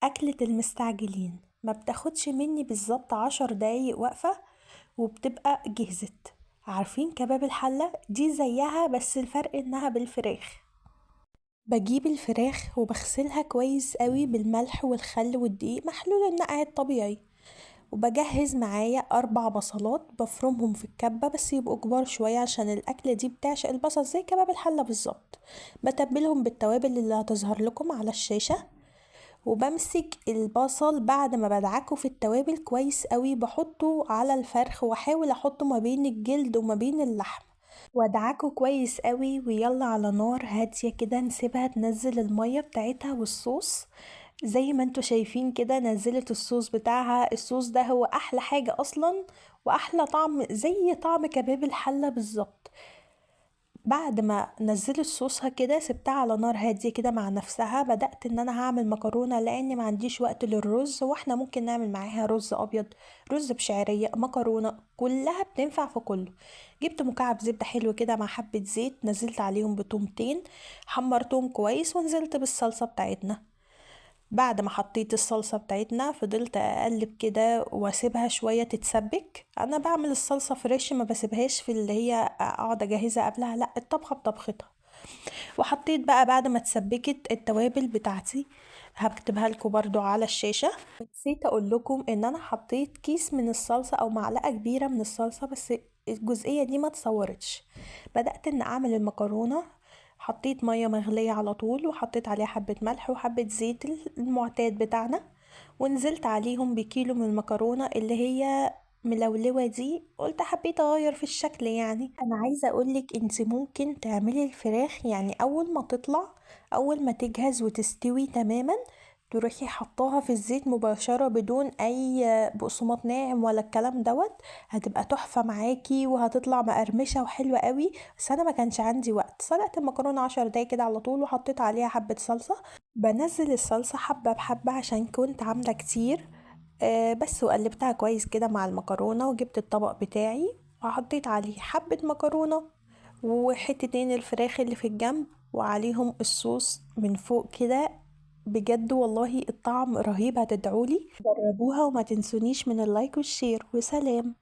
أكلة المستعجلين ما بتاخدش مني بالظبط 10 دقايق واقفة وبتبقى جهزت. عارفين كباب الحلة دي زيها، بس الفرق انها بالفراخ. بجيب الفراخ وبغسلها كويس قوي بالملح والخل والدقيق، محلول النقع الطبيعي. وبجهز معايا 4 بصلات بفرمهم في الكبة، بس يبقوا كبار شوية عشان الأكلة دي بتعشق البصل زي كباب الحلة بالظبط. بتبلهم بالتوابل اللي هتظهر لكم على الشاشة. وبمسك البصل بعد ما بدعكه في التوابل كويس قوي، بحطه على الفرخ واحاول احطه ما بين الجلد وما بين اللحم، وادعكه كويس قوي. ويلا على نار هادية كده نسيبها تنزل المية بتاعتها والصوص. زي ما انتوا شايفين كده نزلت الصوص بتاعها. الصوص ده هو احلى حاجة اصلا، واحلى طعم زي طعم كباب الحلة بالظبط. بعد ما نزلت صوصها كده سبتها على نار هادية كده مع نفسها. بدأت ان انا هعمل مكرونة لاني ما عنديش وقت للرز، واحنا ممكن نعمل معاها رز ابيض، رز بشعرية، مكرونة، كلها بتنفع في كله. جبت مكعب زبدة حلو كده مع حبة زيت، نزلت عليهم بتومتين، حمرتهم كويس، ونزلت بالصلصة بتاعتنا. بعد ما حطيت الصلصة بتاعتنا فضلت اقلب كده واسيبها شوية تتسبك. انا بعمل الصلصة فريش، ما بسيبهاش في اللي هي اقعد اجهزها قبلها، لا الطبخة بطبختها. وحطيت بقى بعد ما اتسبكت التوابل بتاعتي، هكتبها لكم برضو على الشاشة. نسيت اقول لكم ان انا حطيت كيس من الصلصة او معلقة كبيرة من الصلصة، بس الجزئية دي ما تصورتش. بدأت ان اعمل المكرونة. حطيت مية مغلية على طول، وحطيت عليها حبة ملح وحبة زيت المعتاد بتاعنا. ونزلت عليهم بكيلو من المكرونة اللي هي ملولوة دي. قلت حبيت اغير في الشكل. يعني انا عايزة اقولك انت ممكن تعملي الفراخ، يعني اول ما تطلع، اول ما تجهز وتستوي تماما، تروحي حطاها في الزيت مباشرة بدون اي بقسماط ناعم ولا الكلام دوت. هتبقى تحفة معاكي وهتطلع مقرمشة وحلوة قوي. بس انا ما كانش عندي وقت، سلقت المكرونة 10 دقايق كده على طول، وحطيت عليها حبة صلصة. بنزل الصلصة حبة بحبة عشان كنت عاملة كتير. بس وقلبتها كويس كده مع المكرونة، وجبت الطبق بتاعي وحطيت عليه حبة مكرونة وحتتين الفراخ اللي في الجنب، وعليهم الصوص من فوق كده. بجد والله الطعم رهيب، هتدعولي جربوها وما تنسونيش من اللايك والشير، وسلام.